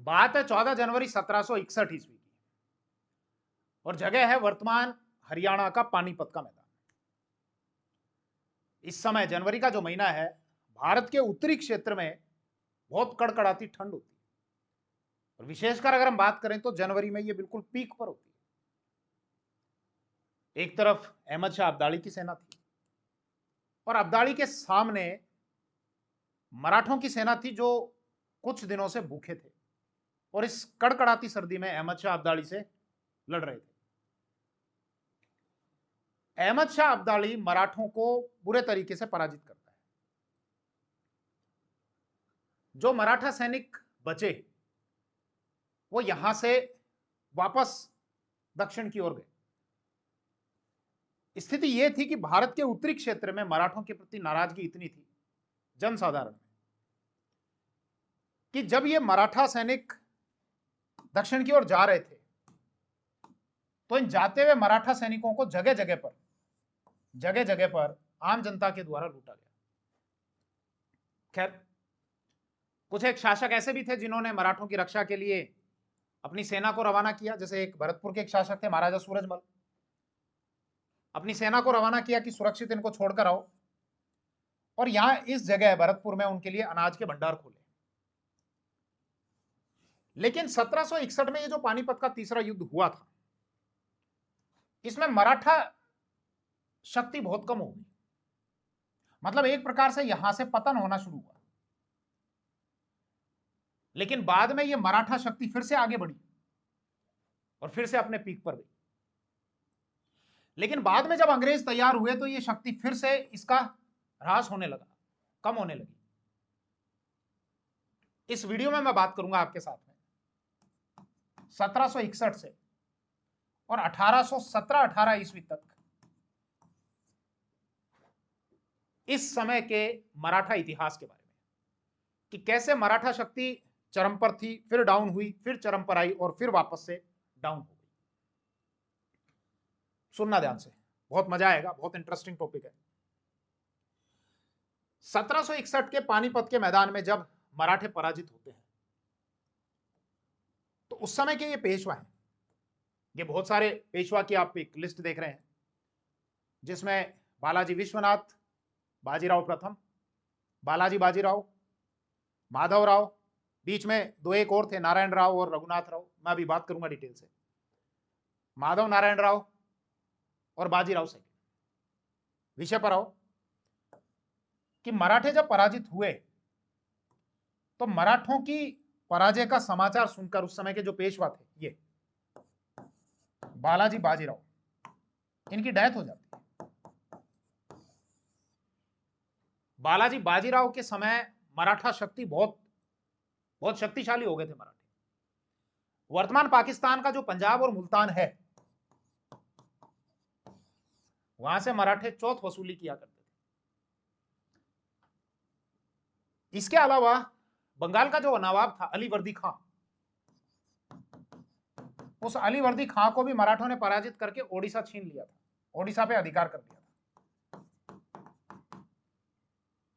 बात है 14 जनवरी 1761 ईस्वी की और जगह है वर्तमान हरियाणा का पानीपत का मैदान। इस समय जनवरी का जो महीना है, भारत के उत्तरी क्षेत्र में बहुत कड़कड़ाती ठंड होती है और विशेषकर अगर हम बात करें तो जनवरी में ये बिल्कुल पीक पर होती है। एक तरफ अहमद शाह अब्दाली की सेना थी और अब्दाली के सामने मराठों की सेना थी जो कुछ दिनों से भूखे थे और इस कड़कड़ाती सर्दी में अहमद शाह अब्दाली से लड़ रहे थे। अहमद शाह अब्दाली मराठों को बुरे तरीके से पराजित करता है। जो मराठा सैनिक बचे वो यहां से वापस दक्षिण की ओर गए। स्थिति यह थी कि भारत के उत्तरी क्षेत्र में मराठों के प्रति नाराजगी इतनी थी जनसाधारण में कि जब ये मराठा सैनिक दक्षिण की ओर जा रहे थे तो इन जाते हुए मराठा सैनिकों को जगह जगह पर आम जनता के द्वारा लूटा गया। खैर, कुछ एक शासक ऐसे भी थे जिन्होंने मराठों की रक्षा के लिए अपनी सेना को रवाना किया। जैसे एक भरतपुर के एक शासक थे महाराजा सूरजमल, अपनी सेना को रवाना किया कि सुरक्षित इनको छोड़कर आओ और यहां इस जगह भरतपुर में उनके लिए अनाज के भंडार खोले। लेकिन 1761 में ये जो पानीपत का तीसरा युद्ध हुआ था, इसमें मराठा शक्ति बहुत कम हो गई। मतलब एक प्रकार से यहां से पतन होना शुरू हुआ। लेकिन बाद में ये मराठा शक्ति फिर से आगे बढ़ी और फिर से अपने पीक पर गई। लेकिन बाद में जब अंग्रेज तैयार हुए तो ये शक्ति फिर से इसका ह्रास होने लगा, कम होने लगी। इस वीडियो में मैं बात करूंगा आपके साथ में 1761 से और 1817-18 ईस्वी तक इस समय के मराठा इतिहास के बारे में कि कैसे मराठा शक्ति चरम पर थी, फिर डाउन हुई, फिर चरम पर आई और फिर वापस से डाउन हो गई। सुनना ध्यान से, बहुत मजा आएगा, बहुत इंटरेस्टिंग टॉपिक है। 1761 के पानीपत के मैदान में जब मराठे पराजित होते हैं तो उस समय के ये पेशवा हैं, ये बहुत सारे पेशवा की आप एक लिस्ट देख रहे हैं जिसमें बालाजी विश्वनाथ, बाजीराव प्रथम, बालाजी बाजीराव, माधवराव, बीच में दो एक और थे, नारायण राव और रघुनाथ राव। मैं अभी बात करूंगा डिटेल से। माधव नारायण राव और बाजीराव सेकंड। विषय पर आओ कि मराठे जब पराजित हुए तो मराठों की पराजय का समाचार सुनकर उस समय के जो पेशवा थे, ये बालाजी बाजीराव, इनकी डेथ हो जाती है। बालाजी बाजीराव के समय मराठा शक्ति बहुत बहुत शक्तिशाली हो गए थे मराठे। वर्तमान पाकिस्तान का जो पंजाब और मुल्तान है, वहां से मराठे चौथ वसूली किया करते थे। इसके अलावा बंगाल का जो नवाब था अलीवर्दी खां, उस अलीवर्दी खां को भी मराठों ने पराजित करके ओडिशा छीन लिया था, ओडिशा पे अधिकार कर दिया था।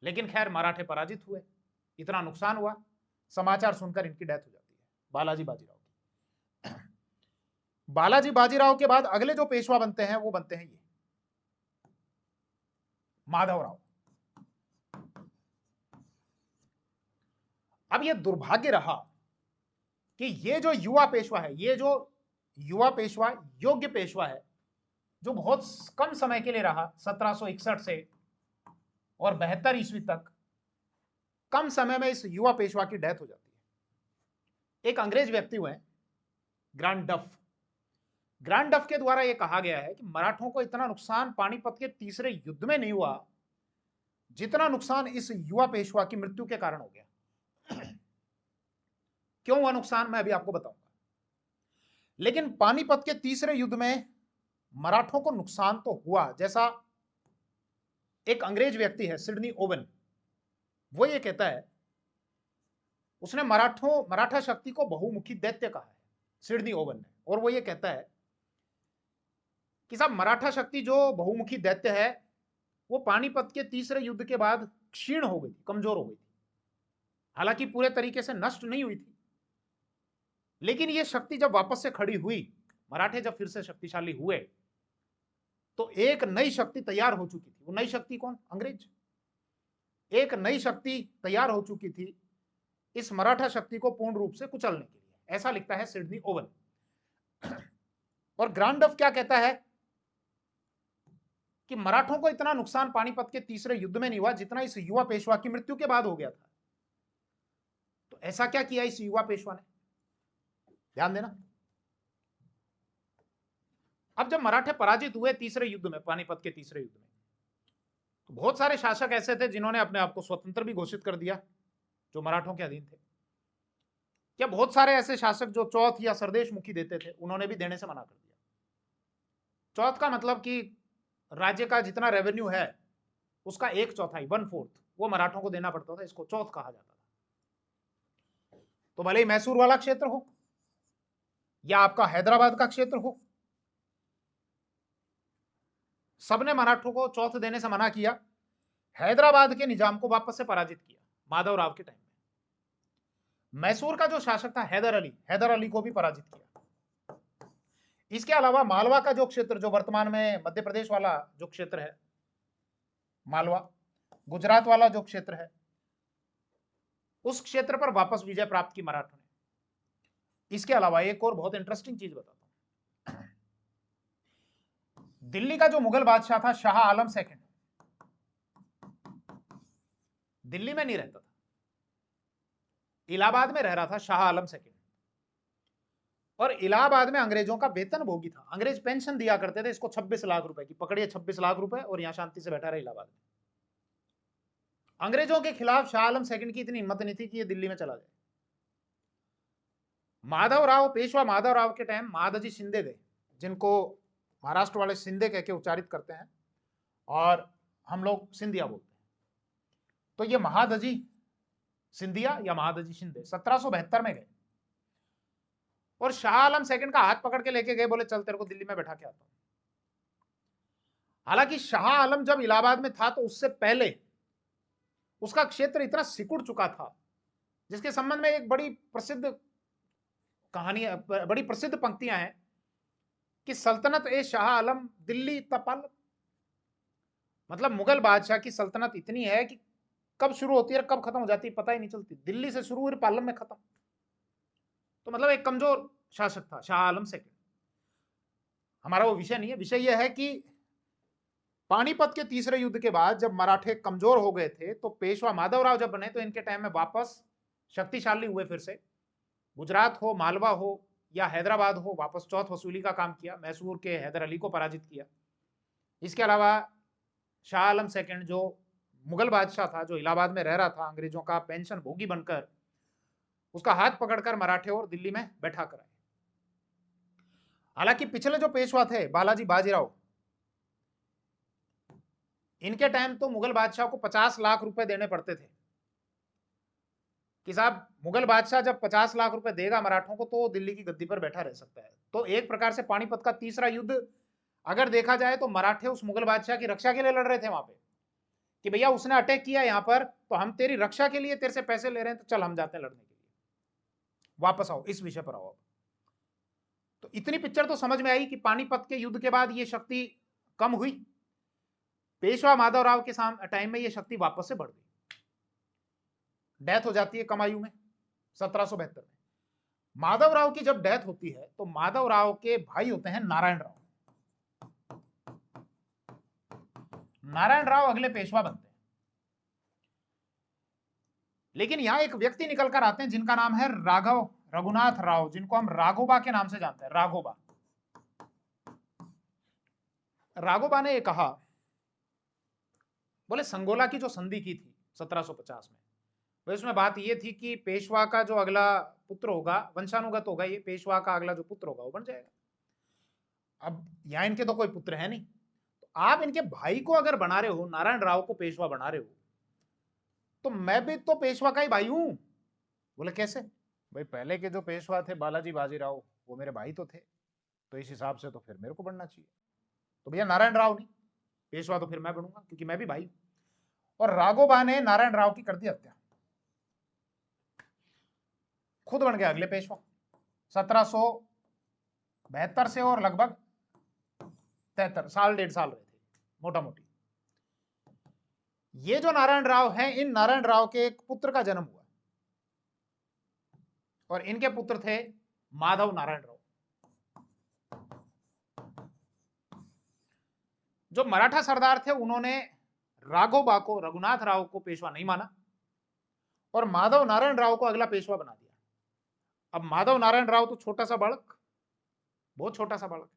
लेकिन खैर मराठे पराजित हुए, इतना नुकसान हुआ, समाचार सुनकर इनकी डेथ हो जाती है, बालाजी बाजीराव की। बालाजी बाजीराव के बाद अगले जो पेशवा बनते हैं वो बनते हैं ये माधवराव। अब ये दुर्भाग्य रहा कि ये जो युवा पेशवा है, ये जो युवा पेशवा योग्य पेशवा है, जो बहुत कम समय के लिए रहा, 1761 से और 72 ईस्वी तक, कम समय में इस युवा पेशवा की डेथ हो जाती है। एक अंग्रेज व्यक्ति हुए ग्रांड डफ। ग्रांड डफ के द्वारा यह कहा गया है कि मराठों को इतना नुकसान पानीपत के तीसरे युद्ध में नहीं हुआ जितना नुकसान इस युवा पेशवा की मृत्यु के कारण हो गया। क्यों हुआ नुकसान, मैं अभी आपको बताऊंगा। लेकिन पानीपत के तीसरे युद्ध में मराठों को नुकसान तो हुआ, जैसा एक अंग्रेज व्यक्ति है सिडनी ओवन, वो ये कहता है, उसने मराठा शक्ति को बहुमुखी दैत्य कहा है, सिडनी ओवन ने। और वो ये कहता है कि साहब मराठा शक्ति जो बहुमुखी दैत्य है वो पानीपत के तीसरे युद्ध के बाद क्षीण हो गई थी, कमजोर हो गई थी। हालांकि पूरे तरीके से नष्ट नहीं हुई थी, लेकिन ये शक्ति जब वापस से खड़ी हुई, मराठे जब फिर से शक्तिशाली हुए, तो एक नई शक्ति तैयार हो चुकी थी। वो नई शक्ति कौन? अंग्रेज। एक नई शक्ति तैयार हो चुकी थी इस मराठा शक्ति को पूर्ण रूप से कुचलने के लिए। ऐसा लिखता है सिडनी ओवन। और ग्रांडफ क्या कहता है कि मराठों को इतना नुकसान पानीपत के तीसरे युद्ध में नहीं हुआ जितना इस युवा पेशवा की मृत्यु के बाद हो गया था। तो ऐसा क्या किया इस युवा पेशवा ने? ध्यान देना। अब जब मराठे पराजित हुए तीसरे युद्ध में, पानीपत के तीसरे युद्ध में, तो बहुत सारे शासक ऐसे थे जिन्होंने अपने आप को स्वतंत्र भी घोषित कर दिया, जो मराठों के अधीन थे। क्या बहुत सारे ऐसे शासक जो चौथ या सरदेश मुखी देते थे, उन्होंने भी देने से मना कर दिया। चौथ का मतलब कि राज्य का जितना रेवेन्यू है उसका 1/4, 1/4 वो मराठों को देना पड़ता था। इसको चौथ कहा जाता था। तो भले ही मैसूर वाला क्षेत्र हो या आपका हैदराबाद का क्षेत्र हो, सबने मराठों को चौथ देने से मना किया। हैदराबाद के निजाम को वापस से पराजित किया माधवराव के टाइम में। मैसूर का जो शासक था हैदर अली को भी पराजित किया। इसके अलावा मालवा का जो क्षेत्र, जो वर्तमान में मध्य प्रदेश वाला जो क्षेत्र है मालवा, गुजरात वाला जो क्षेत्र है, उस क्षेत्र पर वापस विजय प्राप्त की मराठों ने। इसके अलावा एक और बहुत इंटरेस्टिंग चीज बताता हूं। दिल्ली का जो मुगल बादशाह था शाह आलम सेकंड, दिल्ली में नहीं रहता था, इलाहाबाद में रह रहा था शाह आलम सेकंड। और इलाहाबाद में अंग्रेजों का वेतन भोगी था। अंग्रेज पेंशन दिया करते थे इसको 26 लाख रुपए की। पकड़िए 26 लाख रुपए, और यहां शांति से बैठा रहे इलाहाबाद में। अंग्रेजों के खिलाफ शाह आलम सेकंड की इतनी हिम्मत नहीं थी कि ये दिल्ली में चला जाए। माधवराव, पेशवा माधवराव के टाइम महादजी शिंदे गए, जिनको महाराष्ट्र वाले शिंदे कह के उच्चारित करते हैं और हम लोग सिंधिया बोलते हैं। तो ये महादजी सिंधिया या महादजी शिंदे 1772 में गए और शाह आलम सेकंड का हाथ पकड़ के लेके गए, बोले चल तेरे को दिल्ली में बैठा के आता हूं। हालांकि शाह आलम जब इलाहाबाद में था तो उससे पहले उसका क्षेत्र इतना सिकुड़ चुका था, जिसके संबंध में एक बड़ी प्रसिद्ध कहानी, बड़ी प्रसिद्ध पंक्तियां हैं कि सल्तनत ए शाह आलम दिल्ली तपाल। मतलब मुगल बादशाह की सल्तनत इतनी है कि कब शुरू होती है और कब खत्म हो जाती है पता ही नहीं चलती। दिल्ली से शुरू हुई, पालम में खत्म। तो मतलब एक कमजोर शासक था शाह आलम सेकंड। हमारा वो विषय नहीं है। विषय यह है कि पानीपत के तीसरे युद्ध के बाद जब मराठे कमजोर हो गए थे, तो पेशवा माधवराव जब बने तो इनके टाइम में वापस शक्तिशाली हुए। फिर से गुजरात हो, मालवा हो या हैदराबाद हो, वापस चौथ वसूली का काम किया। मैसूर के हैदर अली को पराजित किया। इसके अलावा शाह आलम सेकंड जो मुगल बादशाह था, जो इलाहाबाद में रह रहा था, अंग्रेजों का पेंशन भोगी बनकर, उसका हाथ पकड़कर मराठे और दिल्ली में बैठा कराए। हालांकि पिछले जो पेशवा थे बालाजी बाजीराव, इनके टाइम तो मुगल बादशाह को 50 लाख रुपए देने पड़ते थे कि साहब मुगल बादशाह जब 50 लाख रुपए देगा मराठों को तो दिल्ली की गद्दी पर बैठा रह सकता है। तो एक प्रकार से पानीपत का तीसरा युद्ध अगर देखा जाए तो मराठे उस मुगल बादशाह की रक्षा के लिए लड़ रहे थे वहां पे, कि भैया उसने अटैक किया यहाँ पर तो हम तेरी रक्षा के लिए तेरे से पैसे ले रहे हैं, तो चल हम जाते हैं लड़ने के लिए, वापस आओ, इस विषय पर आओ। तो इतनी पिक्चर तो समझ में आई कि पानीपत के युद्ध के बाद ये शक्ति कम हुई। पेशवा माधवराव के टाइम में ये शक्ति वापस से बढ़ गई। डेथ हो जाती है कम आयु में 1772 में। माधवराव की जब डेथ होती है तो माधवराव के भाई होते हैं नारायण राव। नारायण राव अगले पेशवा बनते हैं। लेकिन यहां एक व्यक्ति निकल कर आते हैं जिनका नाम है राघव रघुनाथ राव, जिनको हम राघोबा के नाम से जानते हैं। राघोबा, राघोबा ने कहा, बोले संगोला की जो संधि की थी 1750 में, तो इसमें बात ये थी कि पेशवा का जो अगला पुत्र होगा, वंशानुगत होगा, ये पेशवा का अगला जो पुत्र होगा वो बन जाएगा। अब यहां इनके तो कोई पुत्र है नहीं, तो आप इनके भाई को अगर बना रहे हो, नारायण राव को पेशवा बना रहे हो, तो मैं भी तो पेशवा का ही भाई हूं। बोले कैसे? भाई पहले के जो पेशवा थे बालाजी बाजीराव, वो मेरे भाई तो थे, तो इस हिसाब से तो फिर मेरे को बनना चाहिए। तो भैया नारायण राव नहीं, पेशवा तो फिर मैं बनूंगा क्योंकि मैं भी भाई हूं। और राघोबा ने नारायण राव की कर दी हत्या, खुद बन गया अगले पेशवा। 1772 से और लगभग 73 साल, 1.5 साल रहे थे मोटा मोटी। ये जो नारायण राव हैं, इन नारायण राव के एक पुत्र का जन्म हुआ और इनके पुत्र थे माधव नारायण राव। जो मराठा सरदार थे उन्होंने राघोबा को, रघुनाथ राव को पेशवा नहीं माना और माधव नारायण राव को अगला पेशवा बना दिया। अब माधव नारायण राव तो छोटा सा बालक, बहुत छोटा सा बालक,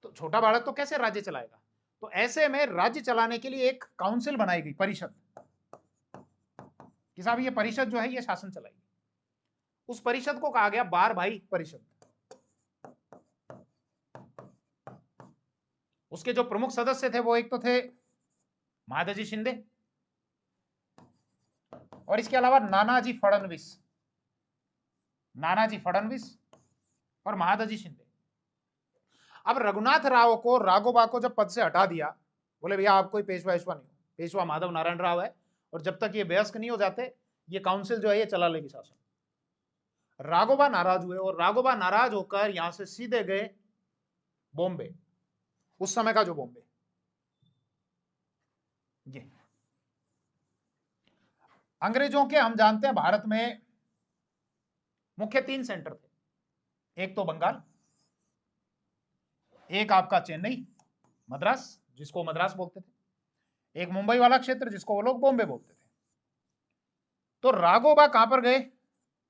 तो छोटा बालक तो कैसे राज्य चलाएगा? तो ऐसे में राज्य चलाने के लिए एक काउंसिल बनाई गई, परिषद, कि साहब ये परिषद जो है ये शासन चलाएगी। उस परिषद को कहा गया बार भाई परिषद। उसके जो प्रमुख सदस्य थे वो एक तो थे महादजी शिंदे और इसके अलावा नानाजी फडणवीस, नानाजी फडणवीस और महादजी शिंदे। अब रघुनाथ राव को, राघोबा को जब पद से हटा दिया, बोले भैया आप कोई पेशवा वेशवा नहीं हो, पेशवा माधव नारायण राव है और जब तक ये वयस्क नहीं हो जाते ये काउंसिल जो है ये चला लेगी शासन। राघोबा नाराज हुए और राघोबा नाराज होकर यहां से सीधे गए बॉम्बे, उस समय का जो बॉम्बे। ये अंग्रेजों के, हम जानते हैं भारत में मुख्य 3 सेंटर थे, एक तो बंगाल, एक आपका चेन्नई मद्रास जिसको मद्रास बोलते थे, एक मुंबई वाला क्षेत्र जिसको वो लोग बॉम्बे बोलते थे। तो राघोबा कहां पर गए?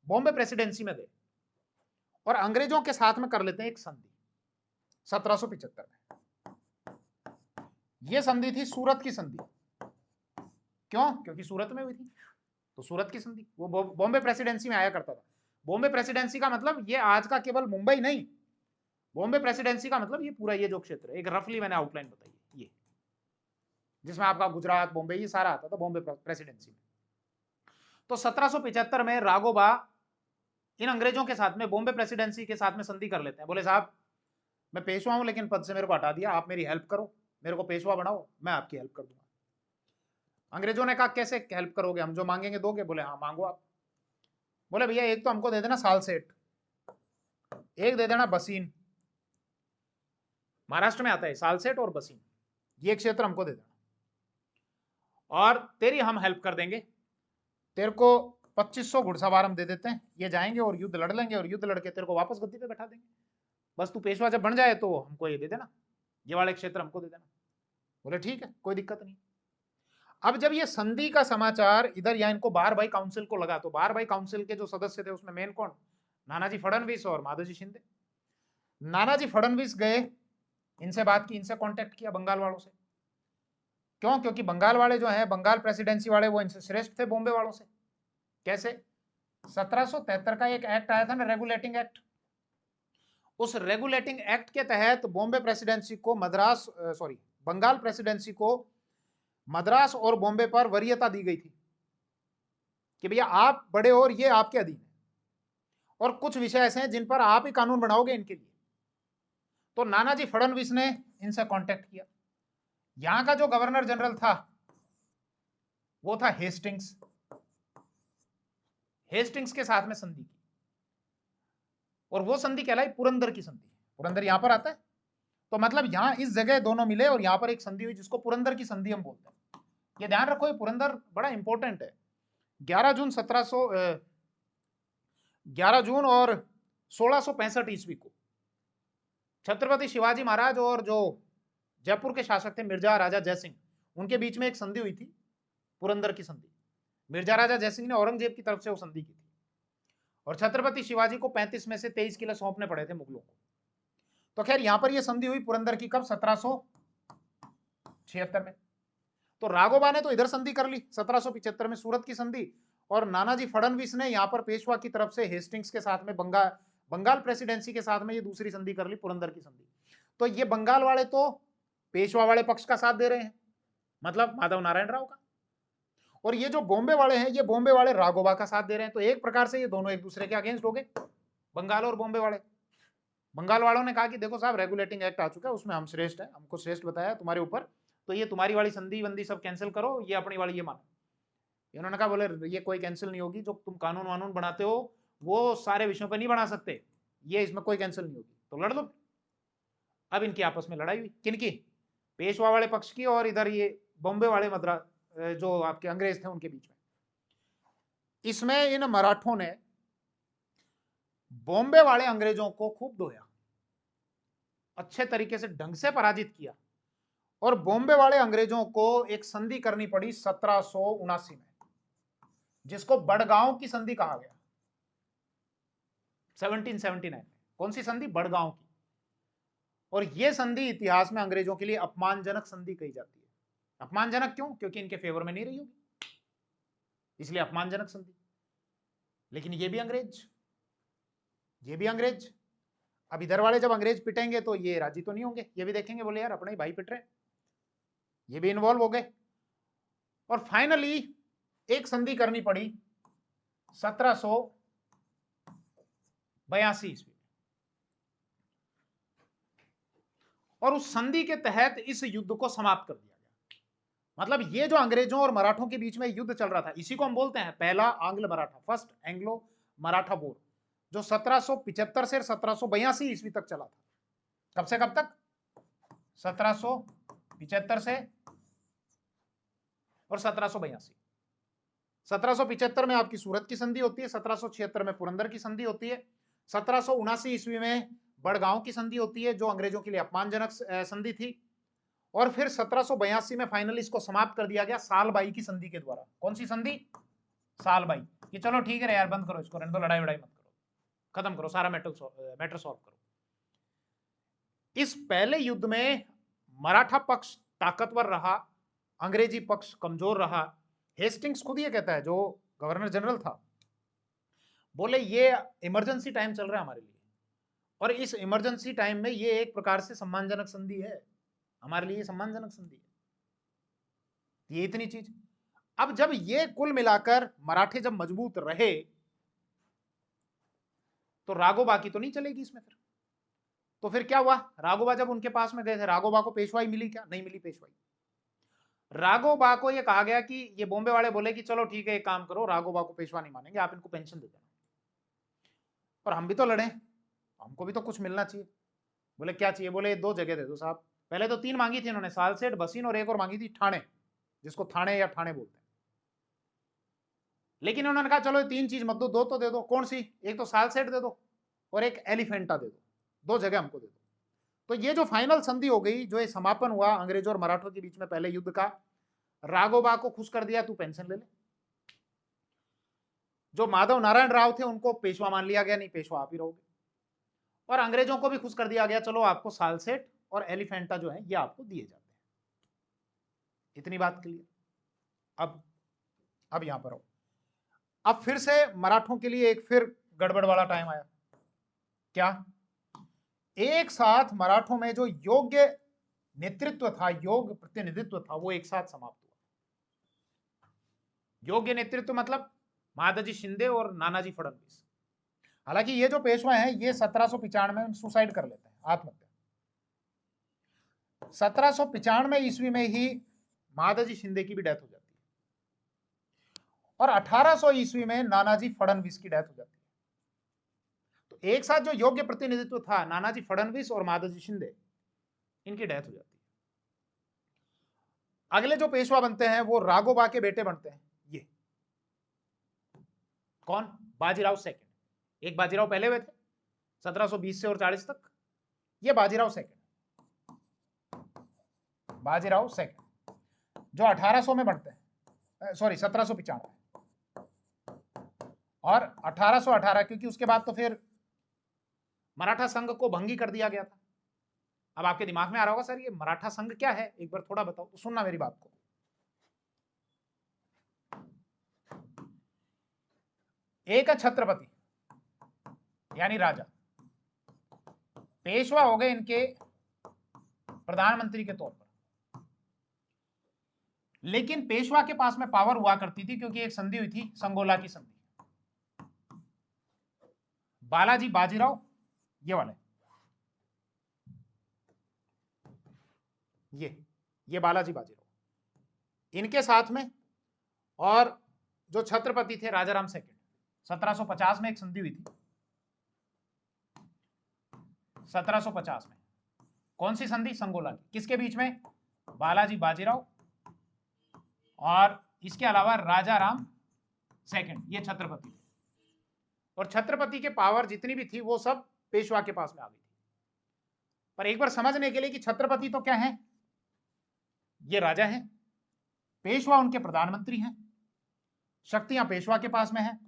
बॉम्बे प्रेसिडेंसी में गए और अंग्रेजों के साथ में कर लेते हैं एक संधि 1775 में। यह संधि थी सूरत की संधि। क्यों? क्योंकि सूरत में हुई थी, तो सूरत की संधि। वो बॉम्बे प्रेसिडेंसी में आया करता था। बॉम्बे प्रेसिडेंसी का मतलब ये आज का केवल मुंबई नहीं, बॉम्बे प्रेसिडेंसी का मतलब ये पूरा ये जो क्षेत्र है, एक रफली मैंने आउटलाइन बताई, ये जिसमें आपका गुजरात, बॉम्बे, ये सारा आता था बॉम्बे प्रेसिडेंसी में। तो 1775 में राघोबा इन अंग्रेजों के साथ में बॉम्बे प्रेसिडेंसी के साथ में संधि कर लेते हैं। बोले साहब मैं पेशवा हूं लेकिन पद से मेरे को हटा दिया, आप मेरी हेल्प करो, मेरे को पेशवा बनाओ, मैं आपकी हेल्प कर दूंगा। अंग्रेजों ने कहा कैसे हेल्प करोगे, हम जो मांगेंगे दोगे? बोले हाँ मांगो आप। बोले भैया एक तो हमको दे देना सालसेट, एक दे देना बसीन, महाराष्ट्र में आता है सालसेट और बसीन, ये क्षेत्र हमको दे देना और तेरी हम हेल्प कर देंगे, तेरे को 2500 घुड़सवार हम दे देते हैं, ये जाएंगे और युद्ध लड़ लेंगे और युद्ध लड़के तेरे को वापस गद्दी पे बैठा देंगे, बस तू पेशवा जब बन जाए तो हमको ये दे देना, ये वाले क्षेत्र हमको दे देना। बोले ठीक है कोई दिक्कत नहीं। अब जब ये संधि का समाचार इधर या इनको बार भाई काउंसिल को लगा, तो बार भाई काउंसिल के जो सदस्य थे उसमें मेन कौन? नानाजी फडणवीस और माधवजी शिंदे। नानाजी फडणवीस गए, इनसे बात की, इनसे कांटेक्ट किया बंगाल वालों से। क्यों? क्योंकि बंगाल वाले जो हैं, बंगाल प्रेसिडेंसी वाले, वो इनसे श्रेष्ठ थे बॉम्बे वालों से। कैसे? 1773 का एक एक्ट आया था ना, रेगुलेटिंग एक्ट। उस रेगुलेटिंग एक्ट के तहत बॉम्बे प्रेसिडेंसी को बंगाल प्रेसिडेंसी को मद्रास और बॉम्बे पर वरीयता दी गई थी कि भैया आप बड़े हो और ये आपके अधीन है और कुछ विषय ऐसे हैं जिन पर आप ही कानून बनाओगे इनके लिए। तो नानाजी फडणवीस ने इनसे कांटेक्ट किया। यहां का जो गवर्नर जनरल था वो था हेस्टिंग्स। हेस्टिंग्स के साथ में संधि की और वो संधि कहलाई पुरंदर की संधि। पुरंदर यहां पर आता है, तो मतलब यहां इस जगह दोनों मिले और यहां पर एक संधि हुई जिसको पुरंदर की संधि हम बोलते हैं। ये ध्यान रखो, ये पुरंदर बड़ा इंपॉर्टेंट है। 11 जून और 1665 ईस्वी को छत्रपति शिवाजी महाराज और जो जयपुर के शासक थे मिर्जा राजा जयसिंह, उनके बीच में एक संधि हुई थी, पुरंदर की संधि। मिर्जा राजा जयसिंह ने औरंगजेब की तरफ से वो संधि की थी और छत्रपति शिवाजी को 35 में से 23 किले सौंपने पड़े थे मुगलों को। तो खैर यहां पर यह संधि हुई पुरंदर की, कब? 1776 में। तो राघोबा ने तो इधर संधि कर ली 1775 में, सूरत की संधि, और नानाजी फडणवीस ने यहां पर पेशवा की तरफ से हेस्टिंग्स के साथ में बंगाल प्रेसिडेंसी के साथ में ये दूसरी संधि कर ली, पुरंदर की संधि। तो ये बंगाल वाले तो पेशवा वाले पक्ष का साथ दे रहे हैं, मतलब माधव नारायण राव का, और ये जो बॉम्बे वाले हैं ये बॉम्बे वाले राघोबा का साथ दे रहे हैं। तो एक प्रकार से ये दोनों एक दूसरे के अगेंस्ट हो गए, बंगाल और बॉम्बे वाले। बंगाल वालों ने कहा कि देखो साहब रेगुलेटिंग एक्ट आ चुका है, उसमें हम श्रेष्ठ है, हमको श्रेष्ठ बताया तुम्हारे ऊपर, तो ये तुम्हारी वाली संधि वंदी सब कैंसिल करो, ये अपनी वाली ये मानो। इन्होंने कहा बोले ये कोई कैंसिल नहीं होगी, जो तुम कानून वानून बनाते हो वो सारे विषयों पर नहीं बना सकते, ये इसमें कोई कैंसिल नहीं होगी, तो लड़ लो। अब इनकी आपस में लड़ाई हुई, किनकी? पेशवा वाले पक्ष की और इधर ये बॉम्बे वाले मद्रास जो आपके अंग्रेज थे उनके बीच में। इसमें इन मराठों ने बॉम्बे वाले अंग्रेजों को खूब धोया, अच्छे तरीके से ढंग से पराजित किया, और बॉम्बे वाले अंग्रेजों को एक संधि करनी पड़ी 1779 में, जिसको बड़गांव की संधि कहा गया। 1779 में कौन सी संधि? बड़गांव की। और यह संधि इतिहास में अंग्रेजों के लिए अपमानजनक संधि कही जाती है। अपमानजनक क्यों? क्योंकि इनके फेवर में नहीं रही होगी, इसलिए अपमानजनक संधि। लेकिन ये भी अंग्रेज, ये भी अंग्रेज। अब इधर वाले जब अंग्रेज पिटेंगे तो ये राजी तो नहीं होंगे, ये भी देखेंगे, बोले यार अपने ही भाई पिट रहे हैं, ये भी इन्वॉल्व हो गए। और फाइनली एक संधि करनी पड़ी 1782 ईस्वी, और उस संधि के तहत इस युद्ध को समाप्त कर दिया गया। मतलब ये जो अंग्रेजों और मराठों के बीच में युद्ध चल रहा था, इसी को हम बोलते हैं पहला आंग्ल Maratha, first Anglo Maratha war, जो 1775 से 1782 ईस्वी तक चला था। कब से कब तक? 1775 से और 1782। 1775 में आपकी सूरत की संधि होती है, 1776 में पुरंदर की संधि होती है, 1779 ईस्वी में बड़गांव की संधि होती है, जो अंग्रेजों के लिए अपमानजनक संधि थी, और फिर 1782 में फाइनली इसको समाप्त कर दिया गया सालबाई की संधि के द्वारा। कौन सी संधि? सालबाई। कि चलो ठीक है यार, बंद करो इसको, रहने दो, लड़ाई वड़ाई मत करो, खत्म करो, सारा मैटर सॉल्व करो। इस पहले युद्ध में मराठा पक्ष ताकतवर रहा, अंग्रेजी पक्ष कमजोर रहा। हेस्टिंग्स खुद ये कहता है, जो गवर्नर जनरल था, बोले ये इमरजेंसी टाइम चल रहा है हमारे लिए, और इस इमरजेंसी टाइम में ये एक प्रकार से सम्मानजनक संधि है, हमारे लिए सम्मानजनक संधि है, ये इतनी चीज। अब जब ये कुल मिलाकर मराठे जब मजबूत रहे, तो राघोबा की तो नहीं चलेगी इसमें फिर। तो फिर क्या हुआ? राघोबा जब उनके पास में गए थे, राघोबा को पेशवाई मिली क्या? नहीं मिली पेशवाई। राघोबा को ये कहा गया कि ये बॉम्बे वाले बोले कि चलो ठीक है, एक काम करो, राघोबा को पेशवा नहीं मानेंगे, आप इनको पेंशन दे देना, और हम भी तो लड़े, हमको भी तो कुछ मिलना चाहिए। बोले क्या चाहिए? बोले 2 जगह दे दो साहब। पहले तो 3 मांगी थी इन्होंने, सालसेट, बसीन, और एक और मांगी थी ठाणे, जिसको थाने या ठाणे बोलते हैं। लेकिन उन्होंने कहा चलो 3 चीज मत दो, 2 तो दे दो। कौन सी? एक तो सालसेट दे दो और एक एलिफेंटा दे दो, 2 जगह हमको दे दो। तो ये जो फाइनल संधि हो गई, जो ये समापन हुआ अंग्रेजों और मराठों के बीच में पहले युद्ध का, राघोबा को खुश कर दिया, तू पेंशन ले ले। जो माधव नारायण राव थे उनको पेशवा मान लिया गया, नहीं पेशवा आप ही रहोगे। और अंग्रेजों को भी खुश कर दिया गया, चलो आपको सालसेट और एलिफेंटा जो है ये आपको दिए जाते हैं। इतनी बात क्लियर। अब यहां पर आओ, अब फिर से मराठों के लिए एक फिर गड़बड़ वाला टाइम आया। क्या? एक साथ मराठों में जो योग्य नेतृत्व था, योग्य प्रतिनिधित्व था, वो एक साथ समाप्त हुआ। योग्य नेतृत्व मतलब महादजी शिंदे और नानाजी फडणवीस। हालांकि ये जो पेशवा है ये 1795 में सुसाइड कर लेते हैं, आत्महत्या। 1795 ईस्वी में ही महादजी शिंदे की भी डेथ हो जाती है, और 1800 ईस्वी में नानाजी फडणवीस की डेथ हो जाती है। तो एक साथ जो योग्य प्रतिनिधित्व था, नानाजी फडणवीस और महादजी शिंदे, इनकी डेथ हो जाती है। अगले जो पेशवा बनते हैं वो राघोबा के बेटे बनते हैं। ये कौन? बाजीराव सेकंड। एक बाजीराव पहले हुए थे 1720 से और 40 तक, ये बाजीराव सेकंड, बाजीराव सेकंड, जो 1800 में बढ़ते हैं, सॉरी 1795, और 1818, क्योंकि उसके बाद तो फिर मराठा संघ को भंगी कर दिया गया था। अब आपके दिमाग में आ रहा होगा सर ये मराठा संघ क्या है, एक बार थोड़ा बताओ, तो सुनना मेरी बात को। एक छत्रपति यानी राजा, पेशवा हो गए इनके प्रधानमंत्री के तौर पर, लेकिन पेशवा के पास में पावर हुआ करती थी, क्योंकि एक संधि हुई थी, संगोला की संधि। बालाजी बाजीराव, ये वाले, ये बालाजी बाजीराव, इनके साथ में, और जो छत्रपति थे राजाराम सेकंड, 1750 में एक संधि हुई थी, 1750 में। कौन सी संधि? संगोला की। किसके बीच में? बालाजी बाजीराव और इसके अलावा राजा राम सेकंड, ये छत्रपति थे। और छत्रपति के पावर जितनी भी थी वो सब पेशवा के पास में आ गई थी। पर एक बार समझने के लिए कि छत्रपति तो क्या है, ये राजा हैं, पेशवा उनके प्रधानमंत्री हैं, शक्तियां पेशवा के पास में है।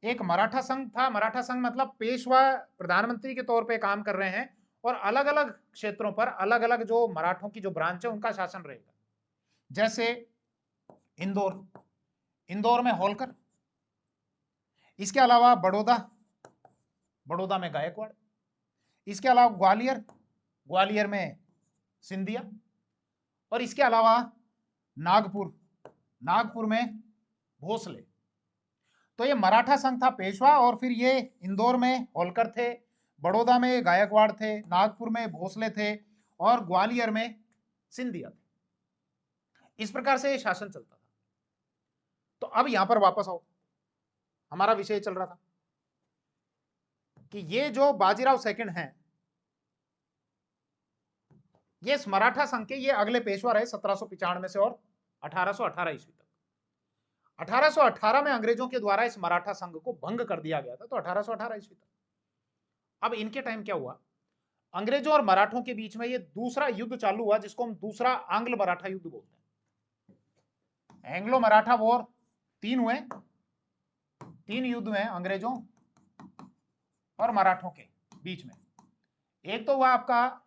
एक मराठा संघ था, मराठा संघ मतलब पेशवा प्रधानमंत्री के तौर पे काम कर रहे हैं और अलग अलग क्षेत्रों पर अलग अलग जो मराठों की जो ब्रांच है उनका शासन रहेगा। जैसे इंदौर, इंदौर में होलकर, इसके अलावा बड़ौदा, बड़ौदा में गायकवाड़, इसके अलावा ग्वालियर, ग्वालियर में सिंधिया, और इसके अलावा नागपुर, नागपुर में भोसले। तो ये मराठा संघ था पेशवा, और फिर ये इंदौर में होलकर थे, बड़ौदा में गायकवाड़ थे, नागपुर में भोसले थे और ग्वालियर में सिंधिया थे। इस प्रकार से ये शासन चलता था। तो अब यहां पर वापस आओ, हमारा विषय चल रहा था कि ये जो बाजीराव सेकंड हैं, ये मराठा संघ के ये अगले पेशवा रहे 1795 से और 1818 ईस्वी तक। 1818 में अंग्रेजों के द्वारा इस मराठा संघ को भंग कर दिया गया था, तो 1818 ईस्वी तक। अब इनके टाइम क्या हुआ, अंग्रेजों और मराठों के बीच में ये दूसरा युद्ध चालू हुआ जिसको हम दूसरा आंग्ल मराठा युद्ध बोलते हैं। एंग्लो मराठा वॉर 3 हुए, 3 युद्ध हुए अंग्रेजों और मराठों के बीच में। एक तो हुआ आपका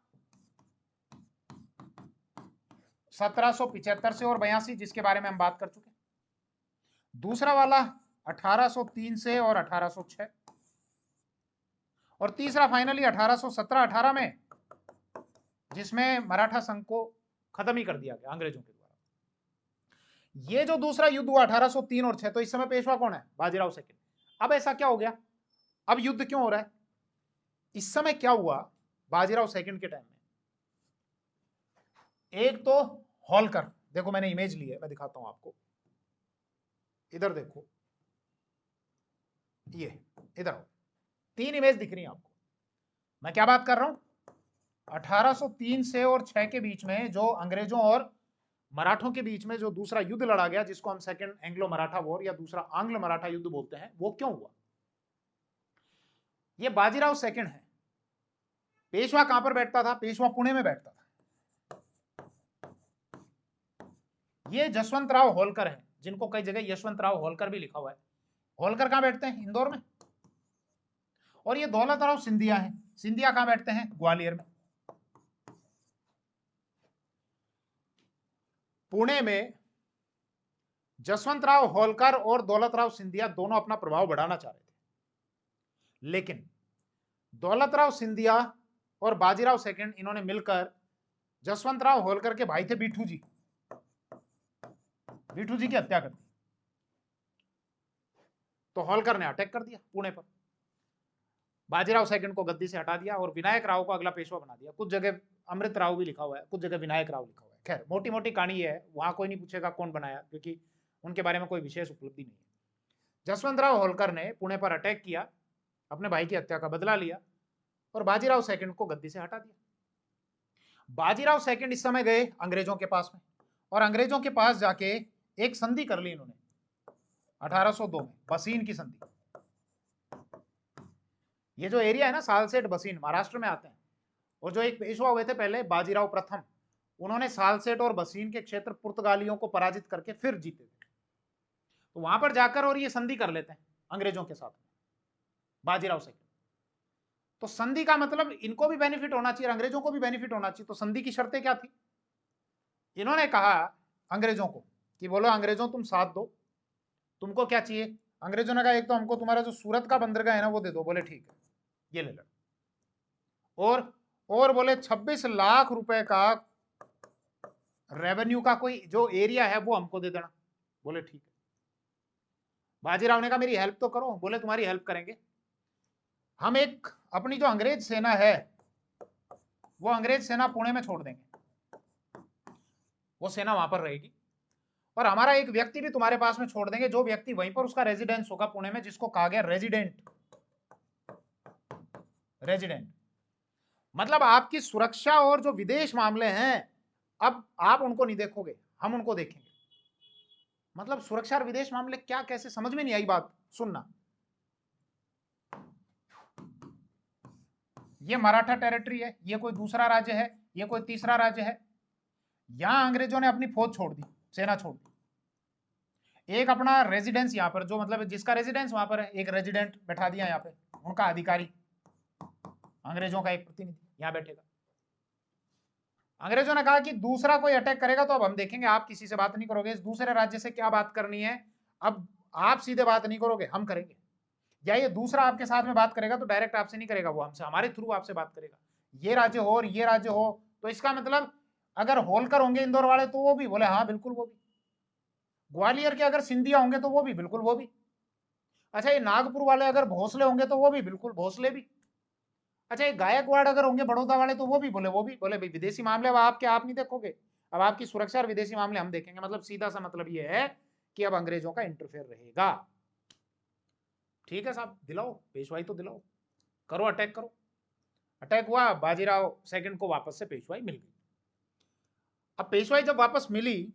1775 से और 82 जिसके बारे में हम बात कर चुके। दूसरा वाला 1803 से और 1806, और तीसरा फाइनली 1817-18 में जिसमें मराठा संघ को खत्म ही कर दिया गया अंग्रेजों के द्वारा। ये जो दूसरा युद्ध हुआ 1803 और 6, तो इस समय पेशवा कौन है? बाजीराव सेकंड। अब ऐसा क्या हो गया, अब युद्ध क्यों हो रहा है? इस समय क्या हुआ बाजीराव सेकंड के टाइम में, एक तो होलकर, देखो मैंने इमेज ली है, मैं दिखाता हूं आपको, इधर देखो, ये इधर आओ, 3 इमेज दिख रही है आपको। मैं क्या बात कर रहा हूं, 1803 से और 6 के बीच में जो अंग्रेजों और मराठों के बीच में जो दूसरा युद्ध लड़ा गया जिसको हम सेकंड एंग्लो मराठा वॉर या दूसरा आंग्ल मराठा युद्ध बोलते हैं, वो क्यों हुआ? ये बाजीराव सेकंड है। पेशवा कहां पर बैठता था? पेशवा पुणे में बैठता था। ये जसवंतराव होलकर है, जिनको कई जगह यशवंतराव होलकर भी लिखा हुआ है। होलकर कहां बैठते हैं? इंदौर में। और ये दौलतराव सिंधिया है, सिंधिया कहां बैठते हैं? ग्वालियर में। पुणे में जसवंतराव होलकर और दौलतराव सिंधिया दोनों अपना प्रभाव बढ़ाना चाह रहे थे, लेकिन दौलतराव सिंधिया और बाजीराव सेकंड इन्होंने मिलकर जसवंतराव होलकर के भाई थे बिठू जी, बिठू जी की हत्या कर दी। तो होलकर ने अटैक कर दिया पुणे पर, बाजीराव सेकंड को गद्दी से हटा दिया और विनायक राव को अगला पेशवा बना दिया। कुछ जगह अमृत राव भी लिखा हुआ है, कुछ जगह विनायक राव लिखा हुआ है। खैर मोटी मोटी कहानी है, वहां कोई नहीं पूछेगा कौन बनाया, क्योंकि उनके बारे में कोई विशेष उपलब्धि नहीं है। जसवंतराव होलकर ने पुणे पर अटैक किया, अपने भाई की हत्या का बदला लिया और बाजीराव सेकंड को गद्दी से हटा दिया। बाजीराव सेकंड इस समय गए अंग्रेजों के पास में, और अंग्रेजों के पास जाके एक संधि कर ली इन्होंने 1802 में, बसीन की संधि। ये जो एरिया है ना, सालसेट बसीन, महाराष्ट्र में आते हैं। और जो एक पेशवा हुए थे पहले, बाजीराव प्रथम, उन्होंने सालसेट और बसीन के क्षेत्र पुर्तगालियों को पराजित करके फिर जीते थे। तो वहां पर जाकर और ये संधि कर लेते हैं अंग्रेजों के साथ, बाजीराव सेकंड। तो संधि का मतलब इनको भी बेनिफिट होना चाहिए, अंग्रेजों को भी बेनिफिट होना चाहिए। तो संधि की शर्तें क्या थी? इन्होंने कहा अंग्रेजों को कि बोलो अंग्रेजों तुम साथ दो, तुमको क्या चाहिए? अंग्रेजों ने कहा एक तो हमको तुम्हारा जो सूरत का बंदरगाह है ना वो दे दो। बोले ठीक है, ये ले लो। और बोले 26 लाख रुपए का रेवेन्यू का कोई जो एरिया है वो हमको दे देना। बोले ठीक है। बाजीराव ने कहा मेरी हेल्प तो करो। बोले तुम्हारी हेल्प करेंगे, हम एक अपनी जो अंग्रेज सेना है वो अंग्रेज सेना पुणे में छोड़ देंगे, वो सेना वहां पर रहेगी और हमारा एक व्यक्ति भी तुम्हारे पास में छोड़ देंगे, जो व्यक्ति वहीं पर उसका रेजिडेंस होगा पुणे में, जिसको कहा गया रेजिडेंट। रेजिडेंट मतलब आपकी सुरक्षा और जो विदेश मामले हैं, अब आप उनको नहीं देखोगे, हम उनको देखेंगे। मतलब सुरक्षा और विदेश मामले क्या, कैसे, समझ में नहीं आई बात, सुनना। ये मराठा टेरिटरी है, ये कोई दूसरा राज्य है, ये कोई तीसरा राज्य है। यहां अंग्रेजों ने अपनी फौज छोड़ दी, सेना छोड़ दी। एक अपना रेजिडेंस यहां पर, जो मतलब जिसका रेजिडेंस वहां पर है, एक रेजिडेंट बैठा दिया यहां पे, उनका अधिकारी, अंग्रेजों का एक प्रतिनिधि यहां बैठेगा। अंग्रेजों ने कहा कि दूसरा कोई अटैक करेगा तो अब हम देखेंगे, आप किसी से बात नहीं करोगे, इस दूसरे राज्य से क्या बात करनी है, अब आप सीधे बात नहीं करोगे, हम करेंगे। या ये दूसरा आपके साथ में बात करेगा तो डायरेक्ट आपसे नहीं करेगा, वो हमसे, हमारे थ्रू आपसे बात करेगा। ये राज्य हो और ये राज्य हो, तो इसका मतलब अगर होलकर होंगे इंदौर वाले तो वो भी बोले हाँ बिल्कुल वो भी, ग्वालियर के अगर सिंधिया होंगे तो वो भी बिल्कुल वो भी, अच्छा ये नागपुर वाले अगर भोसले होंगे तो वो भी बिल्कुल भोसले भी, अच्छा ये गायकवाड़ अगर होंगे बड़ौदा वाले तो वो भी बोले भाई विदेशी मामले अब आपके आप नहीं देखोगे, अब आपकी सुरक्षा और विदेशी मामले हम देखेंगे। मतलब सीधा सा मतलब ये है कि अब अंग्रेजों का इंटरफेयर रहेगा। ठीक है साहब, दिलाओ पेशवाई तो दिलाओ, करो अटैक करो। अटैक हुआ, बाजीराव सेकंड को वापस से पेशवाई मिल गई। अब पेशवाई जब वापस मिली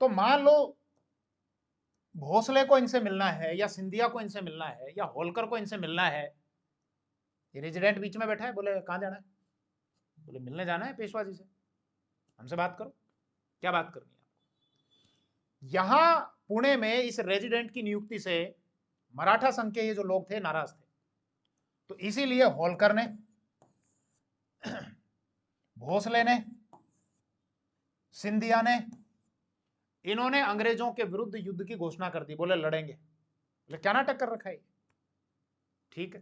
तो मान लो भोसले को इनसे मिलना है, या सिंधिया को इनसे मिलना है, या होलकर को इनसे मिलना है। ये रेजिडेंट बीच में बैठा है, बोले कहां जाना है, बोले मिलने जाना है पेशवा जी से, हमसे बात करो, क्या बात करनी है। यहां पुणे में इस रेजिडेंट की नियुक्ति से मराठा संघ के ये जो लोग थे नाराज थे, तो इसीलिए होलकर ने, भोसले ने, सिंधिया ने, इन्होंने अंग्रेजों के विरुद्ध युद्ध की घोषणा कर दी, बोले लड़ेंगे। बोले क्या नाटक कर रखा है। ठीक है,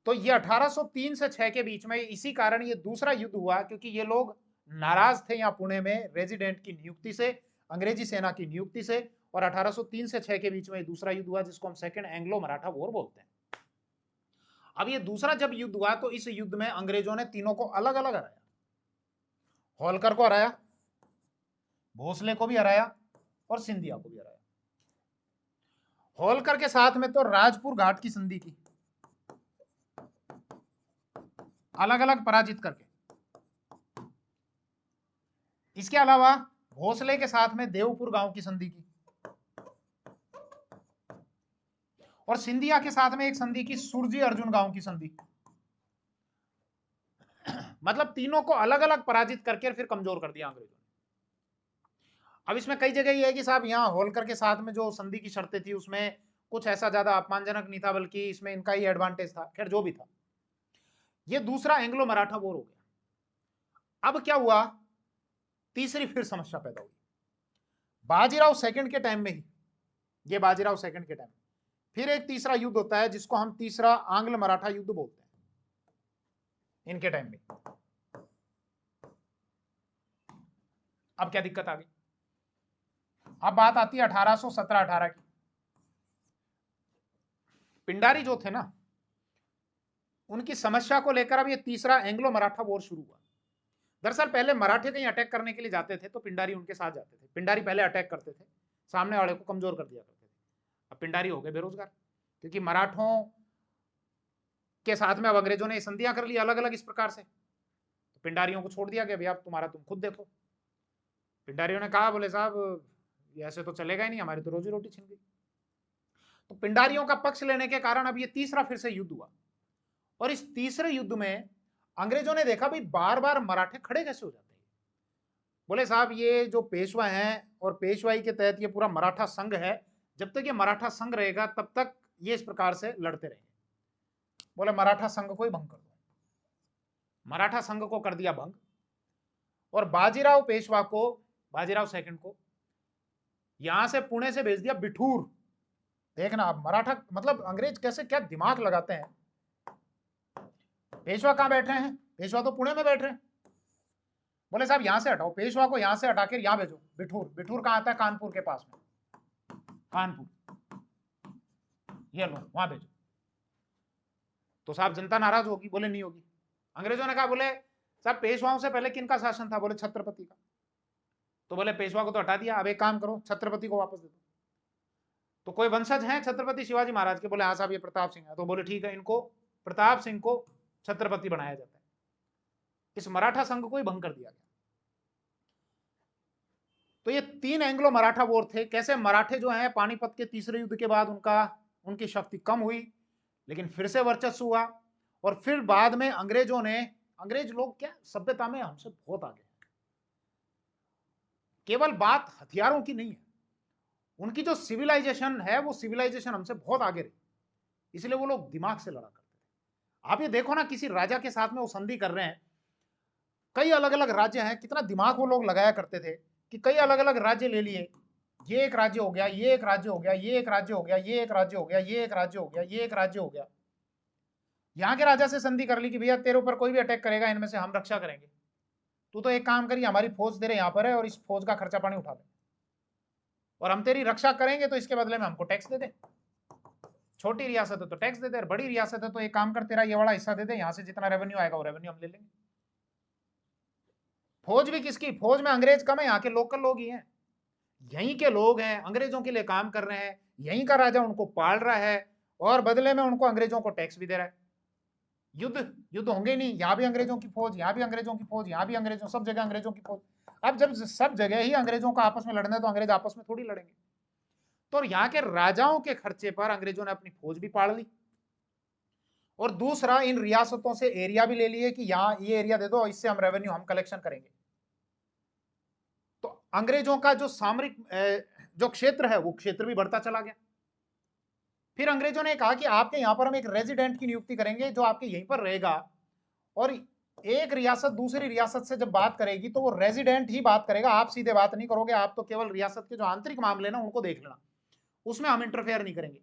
तो ये 1803 से 6 के बीच में इसी कारण ये दूसरा युद्ध हुआ, क्योंकि ये लोग नाराज थे यहाँ पुणे में रेजिडेंट की नियुक्ति से, अंग्रेजी सेना की नियुक्ति से, और 1803 से 6 के बीच में दूसरा युद्ध हुआ जिसको हम सेकंड एंग्लो मराठा वॉर बोलते हैं। अब ये दूसरा जब युद्ध हुआ तो इस युद्ध में अंग्रेजों ने तीनों को अलग अलग हराया। होलकर को हराया, भोसले को भी हराया, और सिंधिया को भी हराया। होलकर के साथ में तो राजपुर घाट की संधि की, अलग अलग पराजित करके। इसके अलावा भोसले के साथ में देवपुर गांव की संधि की, और सिंधिया के साथ में एक संधि की सुरजी अर्जुन गांव की संधि। मतलब तीनों को अलग अलग पराजित करके फिर कमजोर कर दिया अंग्रेजों ने। अब इसमें कई जगह ये है कि साहब यहाँ होलकर के साथ में जो संधि की शर्तें थी उसमें कुछ ऐसा ज्यादा अपमानजनक नहीं था, बल्कि इसमें इनका ही एडवांटेज था। खैर जो भी था, ये दूसरा एंग्लो मराठा वॉर हो गया। अब क्या हुआ, तीसरी फिर समस्या पैदा हुई बाजीराव सेकंड के टाइम में ही। ये बाजीराव सेकंड के टाइम फिर एक तीसरा युद्ध होता है जिसको हम तीसरा आंग्ल मराठा युद्ध बोलते हैं इनके टाइम में। अब क्या दिक्कत आ गई, अब बात आती है 1817-18 की। पिंडारी जो थे ना, उनकी समस्या को लेकर अब ये तीसरा एंग्लो मराठा वॉर शुरू हुआ। दरअसल पहले मराठे कहीं अटैक करने के लिए जाते थे तो पिंडारी उनके साथ जाते थे। पिंडारी पहले अटैक करते थे, सामने वाले को कमजोर कर दिया करते थे। अब पिंडारी हो गए बेरोजगार, क्योंकि मराठों के साथ में अब अंग्रेजों ने संधियां कर ली अलग अलग इस प्रकार से, तो पिंडारियों को छोड़ दिया गया, भैया तुम्हारा तुम खुद देखो। पिंडारियों ने कहा, बोले साहब ऐसे तो चलेगा ही नहीं, हमारी तो रोजी रोटी छिन गई। तो पिंडारियों का पक्ष लेने के कारण अब ये तीसरा फिर से युद्ध हुआ, और इस तीसरे युद्ध में अंग्रेजों ने देखा भाई बार बार मराठे खड़े कैसे हो जाते हैं। बोले साहब ये जो पेशवा हैं और पेशवाई के तहत ये पूरा मराठा संघ है, जब तक ये मराठा संघ रहेगा तब तक ये इस प्रकार से लड़ते रहेंगे। बोले मराठा संघ को ही भंग कर दो। मराठा संघ को कर दिया भंग, और बाजीराव पेशवा को, बाजीराव सेकंड को यहां से पुणे से भेज दिया बिठूर। देखना अब मराठा मतलब अंग्रेज कैसे क्या दिमाग लगाते हैं। पेशवा कहां बैठ रहे हैं, पेशवा तो पुणे में बैठ रहे हैं। बोले साहब यहां से हटाओ, पेशवा को यहां से हटा कर यहां भेजो बिठूर। बिठूर कहां आता है, कानपुर के पास में, कानपुर, ये लो वहां भेजो। तो साहब जनता नाराज होगी, बोले नहीं होगी। अंग्रेजों ने कहा, बोले साहब पेशवाओं से पहले किनका शासन था, बोले छत्रपति का। तो बोले पेशवा को तो हटा दिया, अब एक काम करो छत्रपति को वापस दे दो। तो कोई वंशज हैं छत्रपति शिवाजी महाराज के? बोले हाँ साहब ये प्रताप सिंह है। तो बोले ठीक है, इनको प्रताप सिंह को छत्रपति बनाया जाता है। इस मराठा संघ को ही भंग कर दिया गया। तो ये 3 एंग्लो मराठा वॉर थे। कैसे मराठे जो हैं पानीपत के तीसरे युद्ध के बाद उनकी शक्ति कम हुई, लेकिन फिर से वर्चस्व हुआ। और फिर बाद में अंग्रेज लोग क्या सभ्यता में हमसे बहुत आगे हैं। केवल बात हथियारों की नहीं है, उनकी जो सिविलाइजेशन है वो सिविलाइजेशन हमसे बहुत आगे रही, इसलिए वो लोग दिमाग से लड़ा करते थे। आप ये देखो ना, किसी राजा के साथ में वो संधि कर रहे हैं, कई अलग अलग राज्य हैं, कितना दिमाग वो लोग लगाया करते थे कि कई अलग अलग राज्य ले लिए, ये एक राज्य हो गया, ये एक राज्य हो गया, ये एक राज्य हो गया, ये एक राज्य हो गया, ये एक राज्य हो गया, ये एक राज्य हो गया। यहाँ के राजा से संधि कर ली कि भैया तेरे ऊपर कोई भी अटैक करेगा इनमें से हम रक्षा करेंगे, तू तो एक काम करिए हमारी फौज तेरे यहाँ पर है और इस फौज का खर्चा पानी उठा ले, और हम तेरी रक्षा करेंगे तो इसके बदले में हमको टैक्स दे दे। छोटी रियासत है तो टैक्स दे दे, बड़ी रियासत है तो एक काम कर तेरा ये बड़ा हिस्सा दे दे, यहाँ से जितना रेवेन्यू आएगा वो रेवेन्यू हम ले लेंगे। फौज भी किसकी? फौज में अंग्रेज कम है, यहाँ के लोकल लोग ही हैं, यहीं के लोग हैं, अंग्रेजों के लिए काम कर रहे हैं, यहीं का राजा उनको पाल रहा है और बदले में उनको अंग्रेजों को टैक्स भी दे रहा है। युद्ध होंगे नहीं, यहाँ भी अंग्रेजों की फौज, यहाँ भी अंग्रेजों की फौज, यहाँ भी अंग्रेजों, सब जगह अंग्रेजों की फौज। अब जब सब जगह ही अंग्रेजों का आपस में लड़ना है तो अंग्रेज आपस में थोड़ी लड़ेंगे। तो यहाँ के राजाओं के खर्चे पर अंग्रेजों ने अपनी फौज भी पाड़ ली, और दूसरा इन रियासतों से एरिया भी ले लिए कि यहाँ ये एरिया दे दो, इससे हम रेवेन्यू हम कलेक्शन करेंगे। तो अंग्रेजों का जो सामरिक जो क्षेत्र है वो क्षेत्र भी बढ़ता चला गया। फिर अंग्रेजों ने कहा कि आपके यहाँ पर हम एक रेजिडेंट की नियुक्ति करेंगे जो आपके यहीं पर रहेगा, और एक रियासत दूसरी रियासत से जब बात करेगी तो वो रेजिडेंट ही बात करेगा, आप सीधे बात नहीं करोगे, आप तो केवल रियासत के जो आंतरिक मामले ना उनको देख लेना, उसमें हम इंटरफेयर नहीं करेंगे।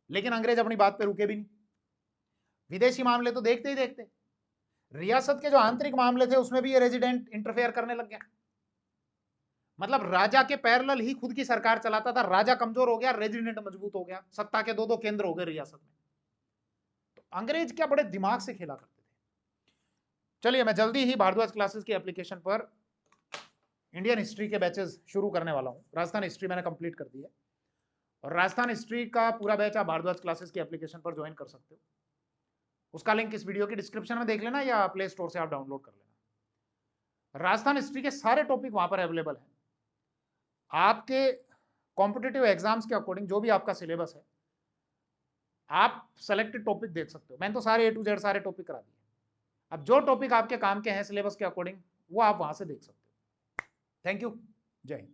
लेकिन अंग्रेज अपनी बात पे रुके भी नहीं, विदेशी मामले तो देखते ही देखते, रियासत के जो आंतरिक मामले थे उसमें भी ये रेजिडेंट इंटरफेयर करने लग गया। मतलब राजा के पैरेलल ही खुद की सरकार चलाता था, राजा कमजोर हो गया, रेजिडेंट मजबूत हो गया, सत्ता के दो केंद्र हो गए रियासत में। तो अंग्रेज क्या बड़े दिमाग से खेला करते थे। चलिए मैं जल्दी ही भारद्वाज क्लासेस की एप्लीकेशन पर इंडियन हिस्ट्री के बैचेस शुरू करने वाला हूं। राजस्थान हिस्ट्री मैंने कंप्लीट कर दी है, और राजस्थान हिस्ट्री का पूरा बैच आप भारद्वाज क्लासेस की एप्लीकेशन पर ज्वाइन कर सकते हो। उसका लिंक इस वीडियो की डिस्क्रिप्शन में देख लेना या प्ले स्टोर से आप डाउनलोड कर लेना। राजस्थान हिस्ट्री के सारे टॉपिक वहां पर अवेलेबल है। आपके कॉम्पिटिटिव एग्जाम्स के अकॉर्डिंग जो भी आपका सिलेबस है, आप सेलेक्टेड टॉपिक देख सकते हो। मैंने तो सारे A to Z सारे टॉपिक करा दिए। अब जो टॉपिक आपके काम के हैं सिलेबस के अकॉर्डिंग वो आप वहां से देख सकते हो। थैंक यू, जय हिंद।